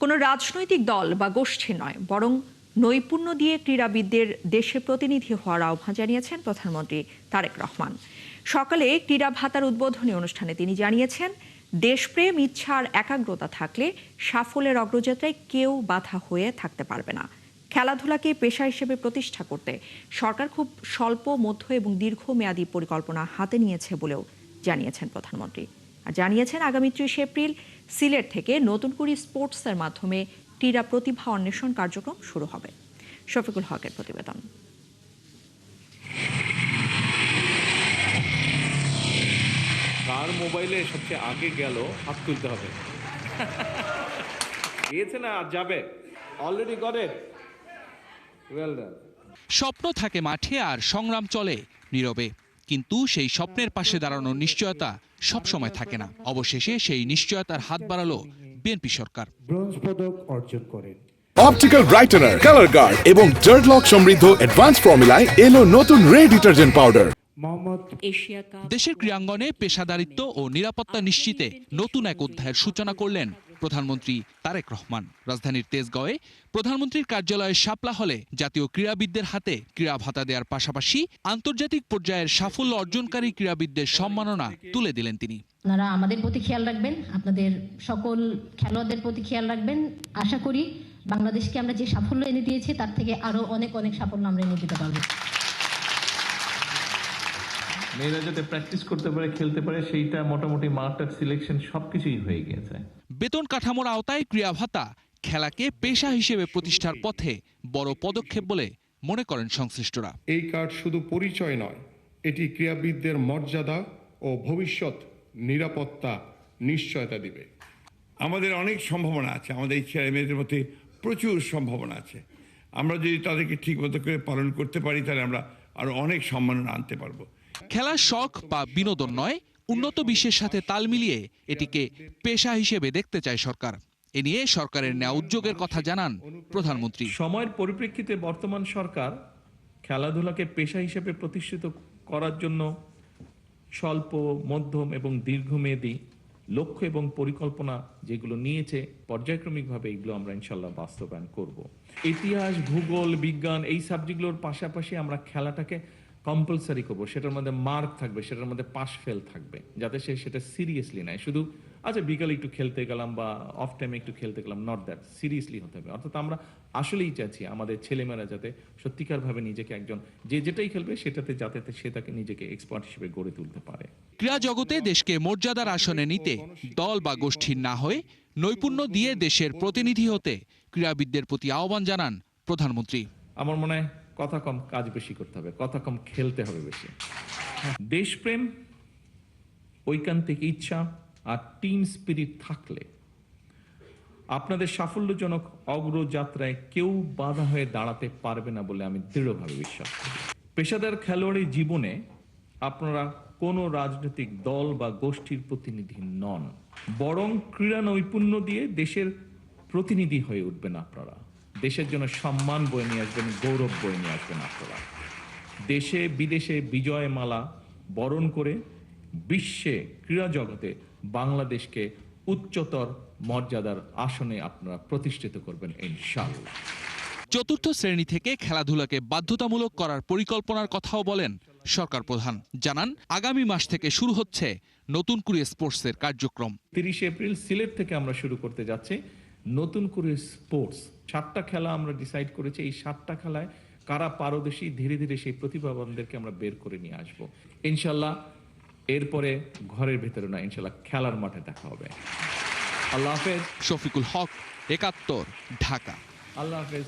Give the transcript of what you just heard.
কোনো রাজনৈতিক দল বা গোষ্ঠী নয়, বরং নৈপুণ্য দিয়ে ক্রীড়াবিদদের দেশে প্রতিনিধি হওয়ার আহ্বান জানিয়েছেন প্রধানমন্ত্রী তারেক রহমান। সকালে ক্রীড়া ভাতার উদ্বোধনী অনুষ্ঠানে তিনি জানিয়েছেন, দেশপ্রেম, ইচ্ছার একাগ্রতা থাকলে সাফল্যের অগ্রযাত্রায় কেউ বাধা হয়ে থাকতে পারবে না। খেলাধুলাকে পেশা হিসেবে প্রতিষ্ঠা করতে সরকার খুব স্বল্প, মধ্য এবং দীর্ঘমেয়াদী পরিকল্পনা হাতে নিয়েছে বলেও জানিয়েছেন প্রধানমন্ত্রী। আর জানিয়েছেন, আগামী 30 এপ্রিল সিলেট থেকে নতুন করে স্পোর্টসের মাধ্যমে ক্রীড়া প্রতিভা অন্বেষণ কার্যক্রম শুরু হবে। শফিকুল হকের প্রতিবেদন। কার মোবাইলে সবচেয়ে আগে গেল হাত তুলতে হবে। গিয়েছে না, আর যাবে। Already got it, well done. স্বপ্ন থাকে মাঠে আর সংগ্রাম চলে নীরবে, কিন্তু সেই স্বপ্নের পাশে দাঁড়ানোর নিশ্চয়তা সবসময় থাকে না। অবশেষে সেই নিশ্চয়তার হাত বাড়ালো বিএনপি সরকার। ব্রোঞ্জ পদক অর্জন করেন। অপটিক্যাল ব্রাইটেনার, কালার গার্ড এবং ডার্ট লক সমৃদ্ধ অ্যাডভান্স ফর্মুলায় এলো নতুন রে ডিটারজেন্ট পাউডার। দেশের ক্রীড়াঙ্গনে পেশাদারিত্ব ও নিরাপত্তা নিশ্চিতে নতুন এক অধ্যায়ের সূচনা করলেন প্রধানমন্ত্রী তারেক রহমান। রাজধানীর তেজগাঁওয়ে প্রধানমন্ত্রীর কার্যালয়ের শাপলা হলে জাতীয় ক্রীড়াবিদদের হাতে ক্রীড়া ভাতা দেওয়ার পাশাপাশি আন্তর্জাতিক পর্যায়ের সাফল্য অর্জনকারী ক্রীড়াবিদদের সম্মাননা তুলে দিলেন তিনি। আপনারা আমাদের প্রতি খেয়াল রাখবেন, আপনাদের সকল খেলোয়াড়দের প্রতি খেয়াল রাখবেন। আশা করি বাংলাদেশকে আমরা যে সাফল্য এনে দিয়েছি তার থেকে আরো অনেক অনেক সাফল্য আমরা এনে দিতে পারবো। মেয়েরা যাতে প্র্যাকটিস করতে পারে, খেলতে পারে, সেইটা মোটামুটি মাঠের সিলেকশন সবকিছুই হয়ে গিয়েছে। বেতন কাঠামোর আওতায় ক্রীড়া ভাতা খেলাকে পেশা হিসেবে প্রতিষ্ঠার পথে বড় পদক্ষেপ বলে মনে করেন সংশ্লিষ্টরা। এই কার্ড শুধু পরিচয় নয়, এটি ক্রীড়াবিদদের মর্যাদা ও ভবিষ্যৎ নিরাপত্তা নিশ্চয়তা দিবে। আমাদের অনেক সম্ভাবনা আছে, আমাদের এই ছেলে মেয়েদের মধ্যে প্রচুর সম্ভাবনা আছে। আমরা যদি তাদেরকে ঠিকমতো করে পালন করতে পারি, তাহলে আমরা আরো অনেক সম্মাননা আনতে পারবো। খেলার শখ বা বিনোদন নয়, উন্নত বিশ্বের সাথে তাল মিলিয়ে এটিকে পেশা হিসেবে দেখতে চায় সরকার। এ নিয়ে সরকারের নেওয়া উদ্যোগের কথা জানান প্রধানমন্ত্রী। সময়ের পরিপ্রেক্ষিতে বর্তমান সরকার খেলাধুলাকে পেশা হিসেবে প্রতিষ্ঠিত করার জন্য স্বল্প, মধ্যম এবং দীর্ঘমেয়াদী লক্ষ্য এবং পরিকল্পনা যেগুলো নিয়েছে, পর্যায়ক্রমিকভাবে এগুলো আমরা ইনশাল্লাহ বাস্তবায়ন করব। ইতিহাস, ভূগোল, বিজ্ঞান এই সাবজেক্টগুলোর পাশাপাশি আমরা খেলাটাকে কম্পালসারি করবো। সেটার মধ্যে মার্ক থাকবে, সেটার মধ্যে পাস ফেল থাকবে, যাতে সে সেটা সিরিয়াসলি নেয়। শুধু আচ্ছা বিকালে একটু খেলতে গেলাম বা অফ টাইমে একটু খেলতে গেলাম, নট দ্যাট, সিরিয়াসলি হতে হবে। অর্থাৎ আমরা আসলেই চাচ্ছি আমাদের ছেলেমেয়েরা যাতে সত্যিকারভাবে নিজেকে একজন যেটাই খেলবে সেটাতে যাতে সে তাকে নিজেকে এক্সপার্ট হিসেবে গড়ে তুলতে পারে। ক্রীড়া জগতে দেশকে মর্যাদার আসনে নিতে দল বা গোষ্ঠীর না হয়ে নৈপুণ্য দিয়ে দেশের প্রতিনিধি হতে ক্রীড়াবিদদের প্রতি আহ্বান জানান প্রধানমন্ত্রী। আমার মনে হয় কথা কম, কাজ বেশি করতে হবে, কথা কম, খেলতে হবে বেশি। দেশপ্রেম, ঐকান্তিক ইচ্ছা আর টিম স্পিরিট থাকলে আপনাদের সাফল্যজনক অগ্রযাত্রায় কেউ বাধা হয়ে দাঁড়াতে পারবে না বলে আমি দৃঢ়ভাবে বিশ্বাস করি। পেশাদার খেলোয়াড়ি জীবনে আপনারা কোনো রাজনৈতিক দল বা গোষ্ঠীর প্রতিনিধি নন, বরং ক্রীড়া নৈপুণ্য দিয়ে দেশের প্রতিনিধি হয়ে উঠবেন। আপনারা দেশের জন্য সম্মান বয়ে নিয়ে আসবেন, গৌরব বয়ে নিয়ে আসবেন। আপনারা দেশে বিদেশে বিজয় মালা বরণ করে বিশ্বে ক্রীড়া জগতে বাংলাদেশকে উচ্চতর মর্যাদার আসনে আপনারা প্রতিষ্ঠিত করবেন ইনশাআল্লাহ। চতুর্থ শ্রেণী থেকে খেলাধুলাকে বাধ্যতামূলক করার পরিকল্পনার কথাও বলেন সরকার প্রধান। জানান, আগামী মাস থেকে শুরু হচ্ছে নতুন করে স্পোর্টসের কার্যক্রম। 30 এপ্রিল সিলেট থেকে আমরা শুরু করতে যাচ্ছি নতুন করে স্পোর্টস। 7টা খেলা আমরা ডিসাইড করেছি। এই 7টা খেলায় কারা পারদর্শী, ধীরে ধীরে সেই প্রতিভাবানদেরকে আমরা বের করে নিয়ে আসবো ইনশাল্লাহ। এরপরে ঘরের ভেতরে না, ইনশাল্লাহ খেলার মাঠে দেখা হবে। আল্লাহ হাফেজ। শফিকুল হক, 71, ঢাকা। আল্লাহ হাফেজ।